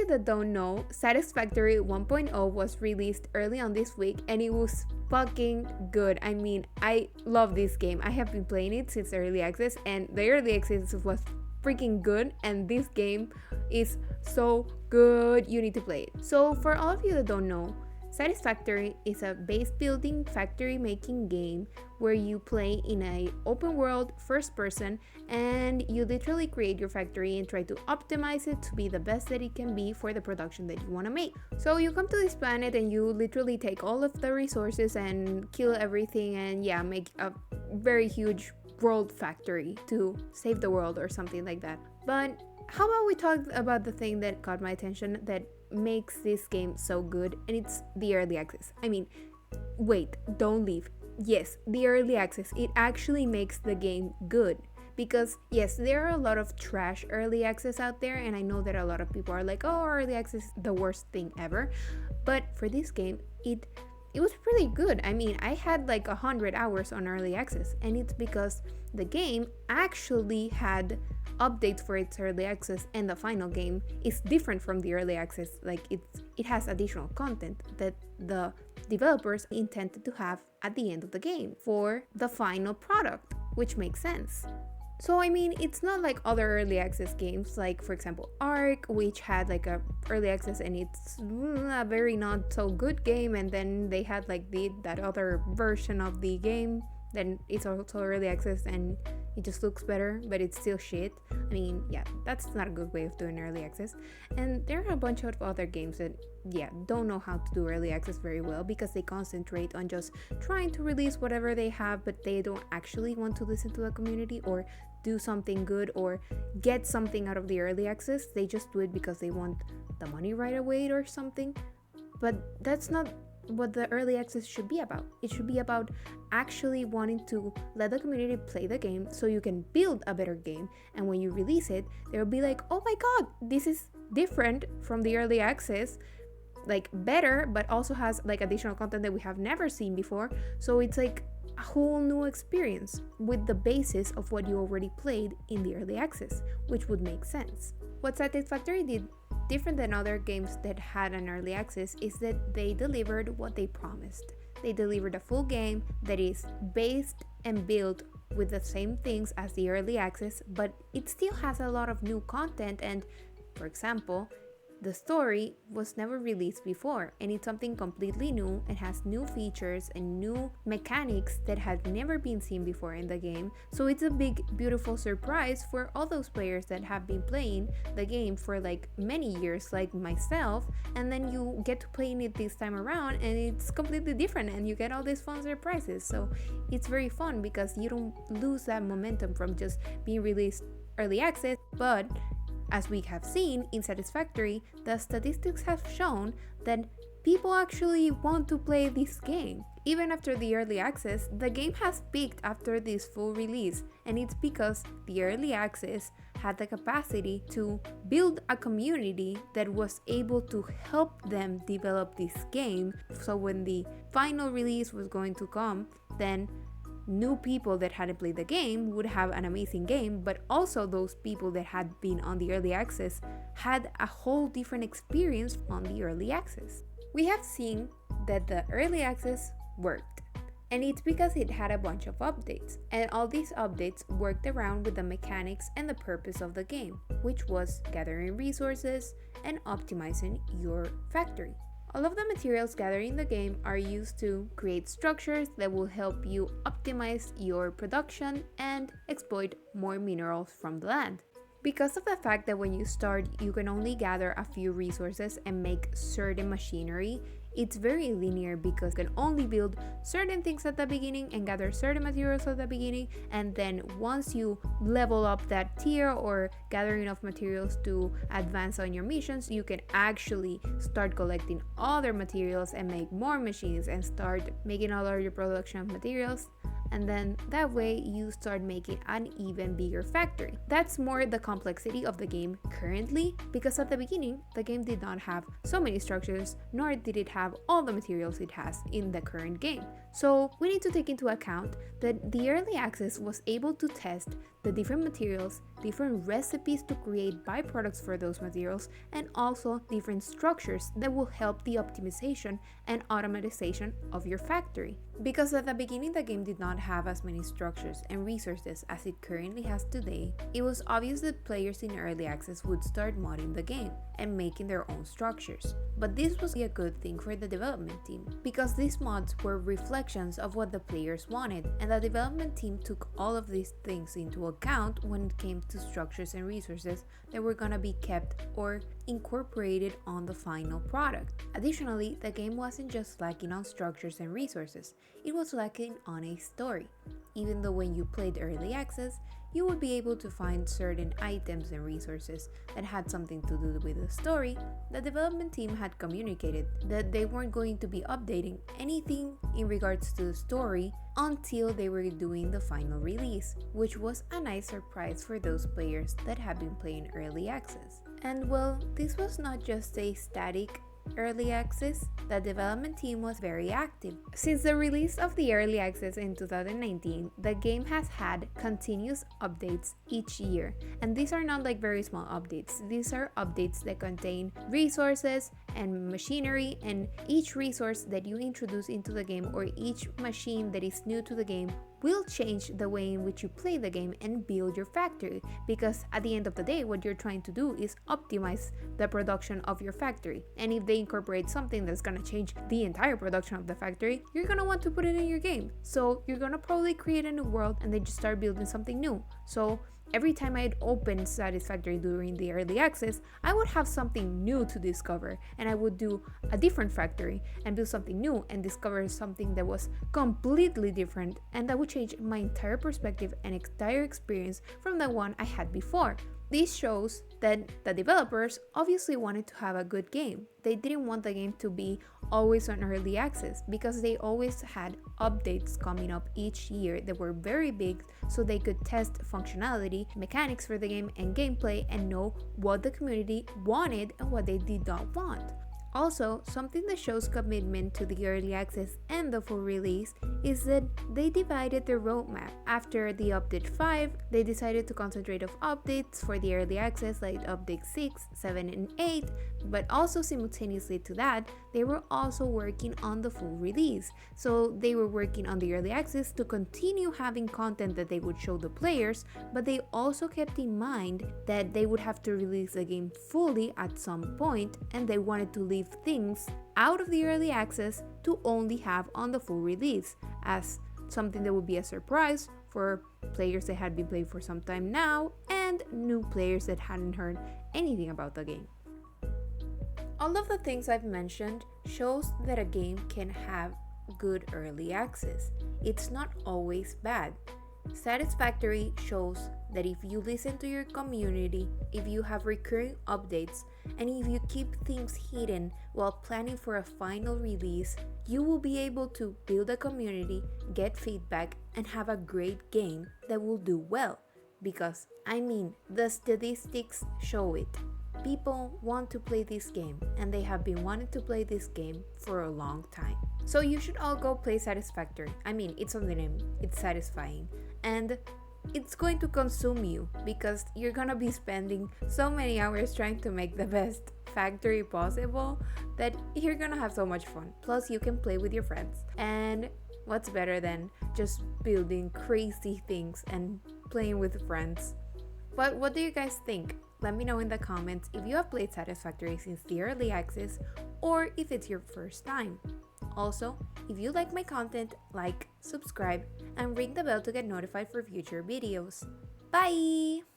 that don't know, Satisfactory 1.0 was released early on this week and it was fucking good. I mean, I love this game. I have been playing it since early access and the early access was freaking good, and this game is so good. You need to play it. So for all of you that don't know, Satisfactory is a base building factory making game where you play in a open world first person and you literally create your factory and try to optimize it to be the best that it can be for the production that you want to make. So you come to this planet and you literally take all of the resources and kill everything and make a very huge world factory to save the world or something like that. But how about we talk about the thing that caught my attention that makes this game so good, and it's the early access. I mean, wait, don't leave. Yes, the early access, it actually makes the game good. Because yes, there are a lot of trash early access out there, and I know that a lot of people are like, oh, early access is the worst thing ever. But for this game, it was pretty good. I mean, I had like 100 hours on early access, and it's because the game actually had updates for its early access, and the final game is different from the early access. Like it has additional content that the developers intended to have at the end of the game for the final product, which makes sense. So I mean, it's not like other early access games, like for example Ark, which had like a early access and it's a very not so good game, and then they had like that other version of the game, then it's also early access and it just looks better, but it's still shit. I mean, yeah, that's not a good way of doing early access. And there are a bunch of other games that don't know how to do early access very well because they concentrate on just trying to release whatever they have, but they don't actually want to listen to the community or do something good or get something out of the early access. They just do it because they want the money right away or something. But that's not what the early access should be about. It should be about actually wanting to let the community play the game so you can build a better game, and when you release it, they'll be like, oh my god, this is different from the early access, like better, but also has like additional content that we have never seen before. So it's like a whole new experience with the basis of what you already played in the early access, which would make sense. What Satisfactory did different than other games that had an early access is that they delivered what they promised. They delivered a full game that is based and built with the same things as the early access, but it still has a lot of new content, and for example, the story was never released before, and it's something completely new and has new features and new mechanics that had never been seen before in the game. So it's a big, beautiful surprise for all those players that have been playing the game for like many years, like myself, and then you get to playing it this time around and it's completely different and you get all these fun surprises. So it's very fun because you don't lose that momentum from just being released early access, but as we have seen in Satisfactory, the statistics have shown that people actually want to play this game. Even after the early access, the game has peaked after this full release, and it's because the early access had the capacity to build a community that was able to help them develop this game. So when the final release was going to come, then new people that hadn't played the game would have an amazing game, but also those people that had been on the early access had a whole different experience on the early access. We have seen that the early access worked, and it's because it had a bunch of updates, and all these updates worked around with the mechanics and the purpose of the game, which was gathering resources and optimizing your factory. All of the materials gathered in the game are used to create structures that will help you optimize your production and exploit more minerals from the land. Because of the fact that when you start, you can only gather a few resources and make certain machinery, it's very linear because you can only build certain things at the beginning and gather certain materials at the beginning, and then once you level up that tier or gather enough materials to advance on your missions, you can actually start collecting other materials and make more machines and start making all of your production of materials. And then that way you start making an even bigger factory. That's more the complexity of the game currently, because at the beginning the game did not have so many structures, nor did it have all the materials it has in the current game. So we need to take into account that the early access was able to test the different materials, different recipes to create byproducts for those materials, and also different structures that will help the optimization and automatization of your factory. Because at the beginning the game did not have as many structures and resources as it currently has today, it was obvious that players in early access would start modding the game and making their own structures. But this was a good thing for the development team, because these mods were reflections of what the players wanted, and the development team took all of these things into account when it came to structures and resources that were gonna be kept or incorporated on the final product. Additionally, the game wasn't just lacking on structures and resources, it was lacking on a story. Even though when you played early access, you would be able to find certain items and resources that had something to do with the story, the development team had communicated that they weren't going to be updating anything in regards to the story until they were doing the final release, which was a nice surprise for those players that had been playing early access. And well, this was not just a static early access, the development team was very active. Since the release of the early access in 2019, the game has had continuous updates each year. And these are not like very small updates. These are updates that contain resources and machinery, and each resource that you introduce into the game or each machine that is new to the game will change the way in which you play the game and build your factory, because at the end of the day what you're trying to do is optimize the production of your factory. And if they incorporate something that's going to change the entire production of the factory, you're going to want to put it in your game. So you're going to probably create a new world and then just start building something new. So every time I'd open Satisfactory during the early access, I would have something new to discover, and I would do a different factory and build something new and discover something that was completely different, and that would change my entire perspective and entire experience from the one I had before. This shows that the developers obviously wanted to have a good game. They didn't want the game to be always on early access, because they always had updates coming up each year that were very big, so they could test functionality, mechanics for the game, and gameplay, and know what the community wanted and what they did not want. Also, something that shows commitment to the early access and the full release is that they divided their roadmap. After the update 5, they decided to concentrate on updates for the early access like update 6, 7, and 8, but also simultaneously to that, they were also working on the full release. So they were working on the early access to continue having content that they would show the players, but they also kept in mind that they would have to release the game fully at some point, and they wanted to leave things out of the early access to only have on the full release as something that would be a surprise for players that had been playing for some time now and new players that hadn't heard anything about the game. All of the things I've mentioned shows that a game can have good early access. It's not always bad. Satisfactory shows that if you listen to your community, if you have recurring updates, and if you keep things hidden while planning for a final release, you will be able to build a community, get feedback, and have a great game that will do well. Because, the statistics show it. People want to play this game, and they have been wanting to play this game for a long time. So you should all go play Satisfactory. It's on the name, it's satisfying. And it's going to consume you, because you're gonna be spending so many hours trying to make the best factory possible that you're gonna have so much fun. Plus, you can play with your friends. And what's better than just building crazy things and playing with friends? But what do you guys think? Let me know in the comments if you have played Satisfactory since the early access, or if it's your first time. Also, if you like my content, like, subscribe, and ring the bell to get notified for future videos. Bye!